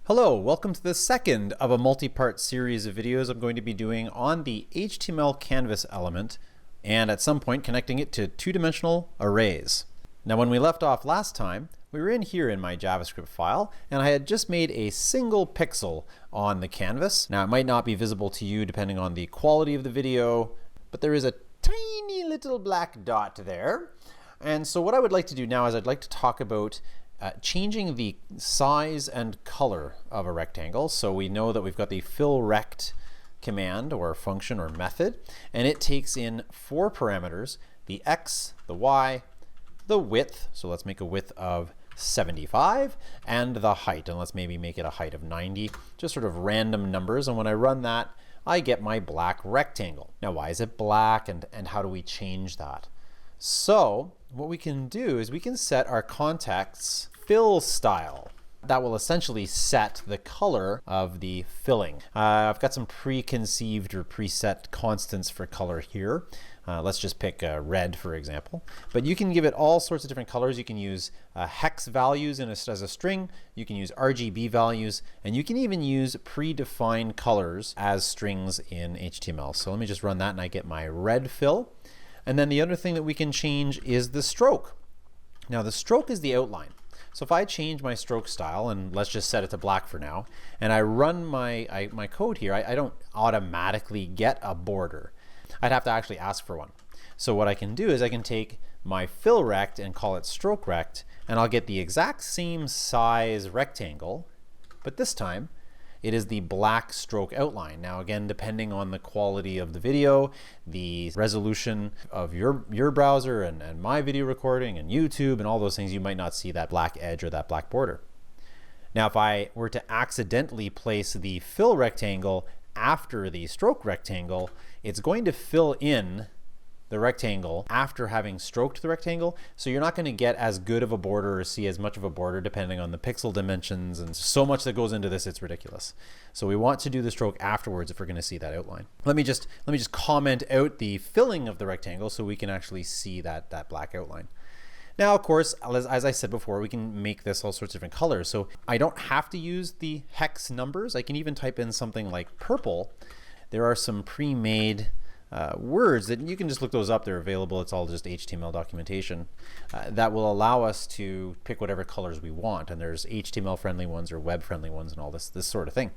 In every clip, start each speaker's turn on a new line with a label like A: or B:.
A: Hello, welcome to the second of a multi-part series of videos I'm going to be doing on the HTML canvas element and at some point connecting it to two-dimensional arrays. Now when we left off last time, we were in here in my JavaScript file and I had just made a single pixel on the canvas. Now it might not be visible to you depending on the quality of the video, but there is a tiny little black dot there. And so what I would like to do now is I'd like to talk about changing the size and color of a rectangle. So we know that we've got the FillRect command or function or method, and it takes in 4 parameters: the X, the Y, the width, so let's make a width of 75, and the height, and let's maybe make it a height of 90, just sort of random numbers. And when I run that, I get my black rectangle. Now why is it black, and how do we change that? So what we can do is we can set our context's fill style. That will essentially set the color of the filling. I've got some preconceived or preset constants for color here. Let's just pick red, for example. But you can give it all sorts of different colors. You can use hex values as a string. You can use RGB values. And you can even use predefined colors as strings in HTML. So let me just run that and I get my red fill. And then the other thing that we can change is the stroke. Now the stroke is the outline. So if I change my stroke style, and let's just set it to black for now, and I run my code here, I don't automatically get a border. I'd have to actually ask for one. So what I can do is I can take my FillRect and call it StrokeRect, and I'll get the exact same size rectangle, but this time it is the black stroke outline. Now again, depending on the quality of the video, the resolution of your browser and my video recording and YouTube and all those things, you might not see that black edge or that black border. Now if I were to accidentally place the fill rectangle after the stroke rectangle, it's going to fill in the rectangle after having stroked the rectangle, so you're not going to get as good of a border or see as much of a border depending on the pixel dimensions, and so much that goes into this, it's ridiculous. So we want to do the stroke afterwards if we're going to see that outline. Let me just comment out the filling of the rectangle so we can actually see that black outline. Now, of course, as I said before, we can make this all sorts of different colors. So I don't have to use the hex numbers. I can even type in something like purple. There are some pre-made words that you can just look those up. They're available. It's all just HTML documentation that will allow us to pick whatever colors we want. And there's HTML friendly ones or web friendly ones and all this sort of thing.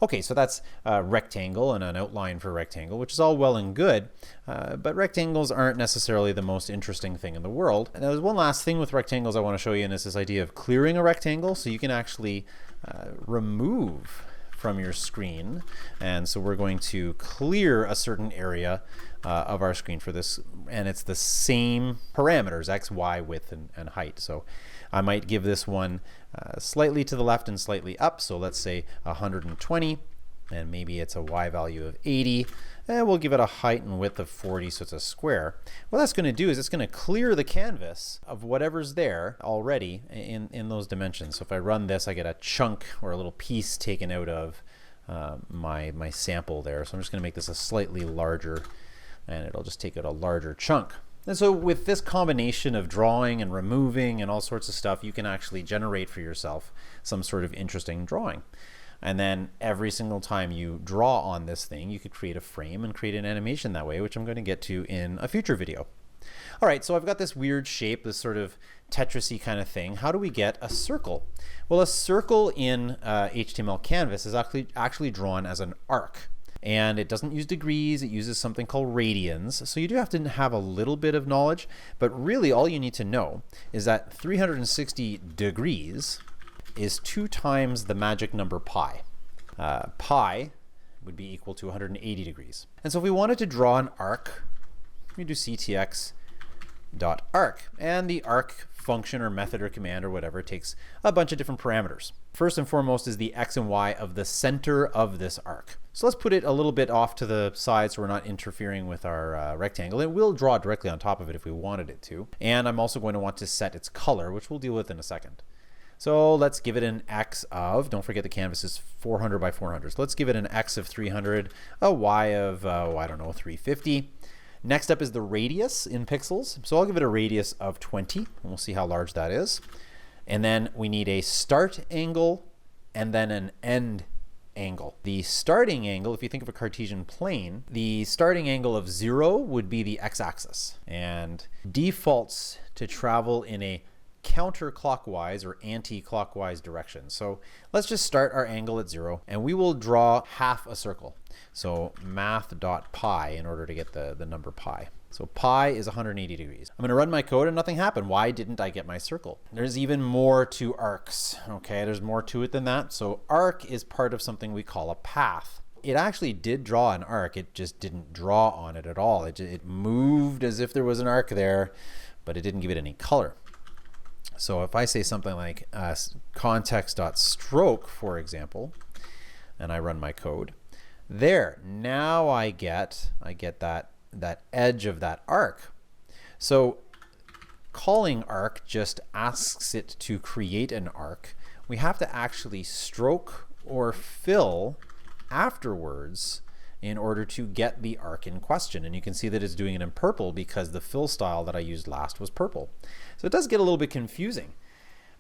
A: Okay, so that's a rectangle and an outline for a rectangle, which is all well and good, but rectangles aren't necessarily the most interesting thing in the world. And there's one last thing with rectangles I want to show you, and it's this idea of clearing a rectangle. So you can actually remove from your screen, and so we're going to clear a certain area of our screen for this, and it's the same parameters: X, Y, width, and height. So I might give this one slightly to the left and slightly up, so let's say 120, and maybe it's a Y value of 80, and we'll give it a height and width of 40, so it's a square. What that's going to do is it's going to clear the canvas of whatever's there already in those dimensions. So if I run this, I get a chunk or a little piece taken out of my sample there. So I'm just going to make this a slightly larger, and it'll just take out a larger chunk. And so with this combination of drawing and removing and all sorts of stuff, you can actually generate for yourself some sort of interesting drawing. And then every single time you draw on this thing, you could create a frame and create an animation that way, which I'm going to get to in a future video. All right, so I've got this weird shape, this sort of Tetris-y kind of thing. How do we get a circle? Well, a circle in HTML canvas is actually drawn as an arc. And it doesn't use degrees, it uses something called radians. So you do have to have a little bit of knowledge, but really all you need to know is that 360 degrees is 2 times the magic number pi. Pi would be equal to 180 degrees. And so if we wanted to draw an arc, we do ctx.arc, and the arc function or method or command or whatever takes a bunch of different parameters. First and foremost is the x and y of the center of this arc. So let's put it a little bit off to the side so we're not interfering with our rectangle. It will draw directly on top of it if we wanted it to. And I'm also going to want to set its color, which we'll deal with in a second. So let's give it an x of, don't forget the canvas is 400 by 400. So let's give it an x of 300, a y of, I don't know, 350. Next up is the radius in pixels. So I'll give it a radius of 20, and we'll see how large that is. And then we need a start angle and then an end angle. The starting angle, if you think of a Cartesian plane, the starting angle of 0 would be the x-axis and defaults to travel in a counterclockwise or anti-clockwise direction. So let's just start our angle at 0 and we will draw half a circle. So math.pi in order to get the number pi. So pi is 180 degrees. I'm going to run my code and nothing happened. Why didn't I get my circle? There's even more to arcs. Okay, there's more to it than that. So arc is part of something we call a path. It actually did draw an arc. It just didn't draw on it at all. It moved as if there was an arc there, but it didn't give it any color. So if I say something like context.stroke, for example, and I run my code, there, now I get that edge of that arc. So calling arc just asks it to create an arc. We have to actually stroke or fill afterwards in order to get the arc in question. And you can see that it's doing it in purple because the fill style that I used last was purple. So it does get a little bit confusing.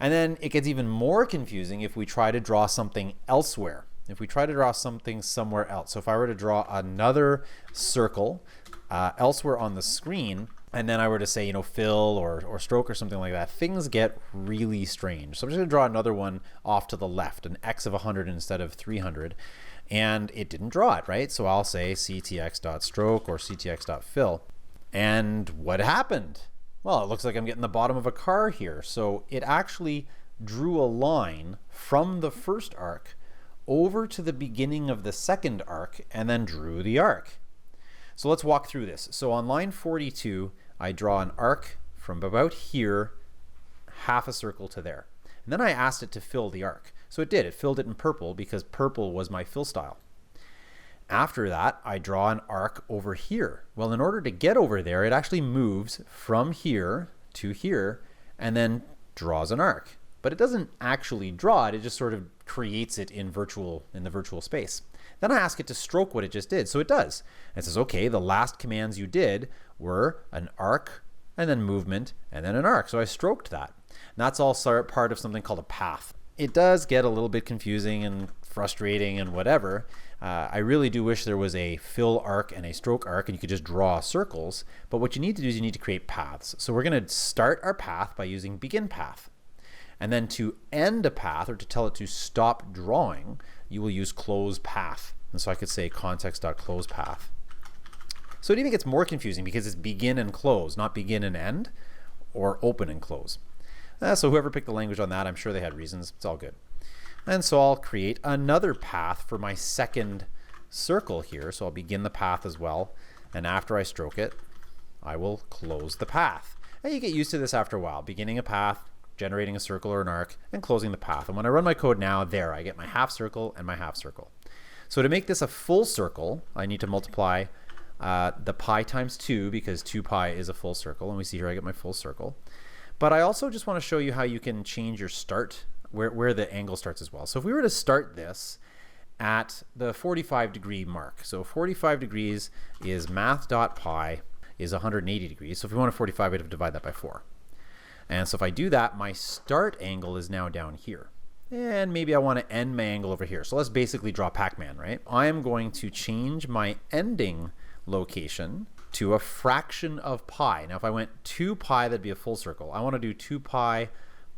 A: And then it gets even more confusing if we try to draw something elsewhere. If we try to draw something somewhere else. So if I were to draw another circle elsewhere on the screen, and then I were to say, you know, fill or stroke or something like that, things get really strange. So I'm just going to draw another one off to the left, an x of 100 instead of 300. And it didn't draw it, right? So I'll say ctx.stroke or ctx.fill. And what happened? Well, it looks like I'm getting the bottom of a car here. So it actually drew a line from the first arc over to the beginning of the second arc and then drew the arc. So let's walk through this. So on line 42, I draw an arc from about here, half a circle to there. And then I asked it to fill the arc. So it did. It filled it in purple because purple was my fill style. After that, I draw an arc over here. Well, in order to get over there, it actually moves from here to here and then draws an arc. But it doesn't actually draw it. It just sort of creates it in the virtual space. Then I ask it to stroke what it just did. So it does. It says, okay, the last commands you did were an arc and then movement and then an arc. So I stroked that. And that's all part of something called a path. It does get a little bit confusing and frustrating and whatever. I really do wish there was a fill arc and a stroke arc and you could just draw circles. But what you need to do is you need to create paths. So we're going to start our path by using begin path. And then to end a path or to tell it to stop drawing, you will use close path. And so I could say context.close path. So it even gets more confusing because it's begin and close, not begin and end or open and close. So whoever picked the language on that, I'm sure they had reasons. It's all good. And so I'll create another path for my second circle here. So I'll begin the path as well. And after I stroke it, I will close the path. And you get used to this after a while. Beginning a path, generating a circle or an arc, and closing the path. And when I run my code now, there, I get my half circle and my half circle. So to make this a full circle, I need to multiply the pi times 2 because 2 pi is a full circle. And we see here I get my full circle. But I also just want to show you how you can change your start, where the angle starts as well. So if we were to start this at the 45 degree mark, so 45 degrees is math.pi is 180 degrees. So if we want a 45, we'd have to divide that by 4. And so if I do that, my start angle is now down here. And maybe I want to end my angle over here. So let's basically draw Pac-Man, right? I am going to change my ending location to a fraction of pi. Now if I went 2 pi, that'd be a full circle. I want to do 2 pi,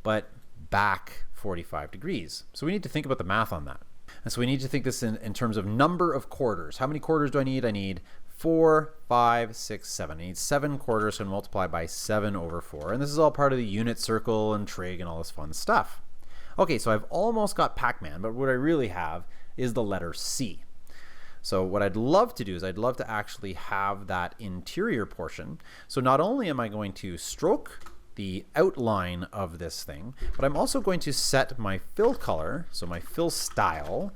A: but back 45 degrees. So we need to think about the math on that. And so we need to think this in terms of number of quarters. How many quarters do I need? I need 4, 5, 6, 7. I need 7 quarters, so multiply by 7 over 4. And this is all part of the unit circle and trig and all this fun stuff. Okay, so I've almost got Pac-Man, but what I really have is the letter C. So what I'd love to do is I'd love to actually have that interior portion. So not only am I going to stroke the outline of this thing, but I'm also going to set my fill color, so my fill style,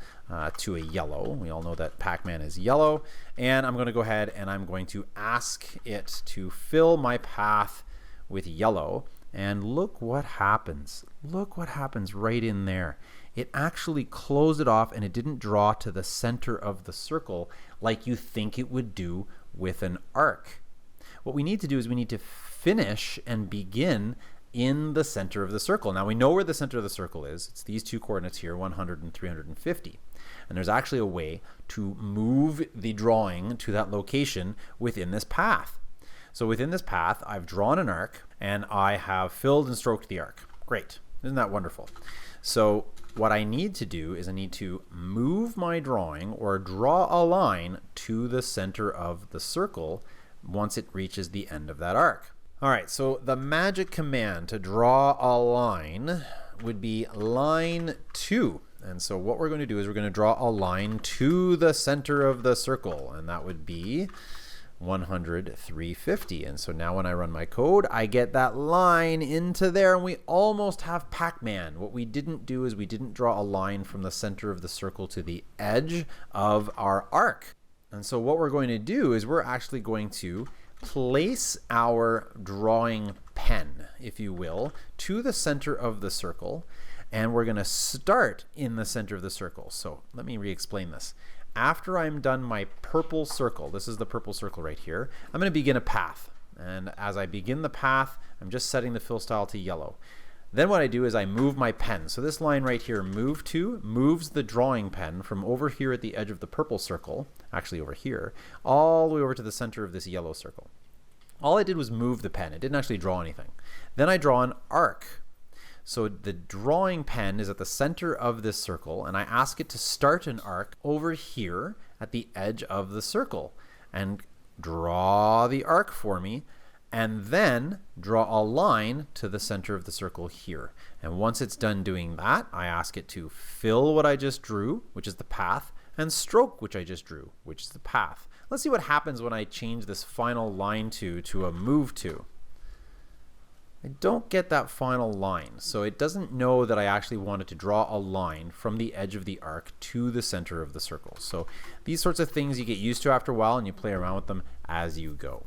A: to a yellow. We all know that Pac-Man is yellow. And I'm going to go ahead and I'm going to ask it to fill my path with yellow. And look what happens. Look what happens right in there. It actually closed it off and it didn't draw to the center of the circle like you think it would do with an arc. What we need to do is we need to finish and begin in the center of the circle. Now we know where the center of the circle is. It's these two coordinates here, 100 and 350. And there's actually a way to move the drawing to that location within this path. So within this path, I've drawn an arc and I have filled and stroked the arc. Great. Isn't that wonderful? So what I need to do is I need to move my drawing or draw a line to the center of the circle once it reaches the end of that arc. All right, so the magic command to draw a line would be line 2. And so what we're going to do is we're going to draw a line to the center of the circle, and that would be 100, 350. And so now when I run my code, I get that line into there, and we almost have Pac-Man. What we didn't do is we didn't draw a line from the center of the circle to the edge of our arc. And so what we're going to do is we're actually going to place our drawing pen, if you will, to the center of the circle, and we're going to start in the center of the circle. So let me re-explain this. After I'm done my purple circle, this is the purple circle right here, I'm going to begin a path. And as I begin the path, I'm just setting the fill style to yellow. Then what I do is I move my pen. So this line right here, move to, moves the drawing pen from over here at the edge of the purple circle, actually over here, all the way over to the center of this yellow circle. All I did was move the pen. It didn't actually draw anything. Then I draw an arc. So the drawing pen is at the center of this circle, and I ask it to start an arc over here at the edge of the circle and draw the arc for me, and then draw a line to the center of the circle here. And once it's done doing that, I ask it to fill what I just drew, which is the path, and stroke which I just drew, which is the path. Let's see what happens when I change this final line to a move to. I don't get that final line, so it doesn't know that I actually wanted to draw a line from the edge of the arc to the center of the circle. So these sorts of things you get used to after a while, and you play around with them as you go.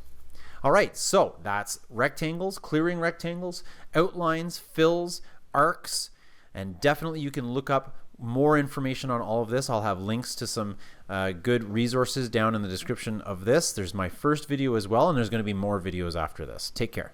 A: All right, so that's rectangles, clearing rectangles, outlines, fills, arcs, and definitely you can look up more information on all of this. I'll have links to some good resources down in the description of this. There's my first video as well, and there's going to be more videos after this. Take care.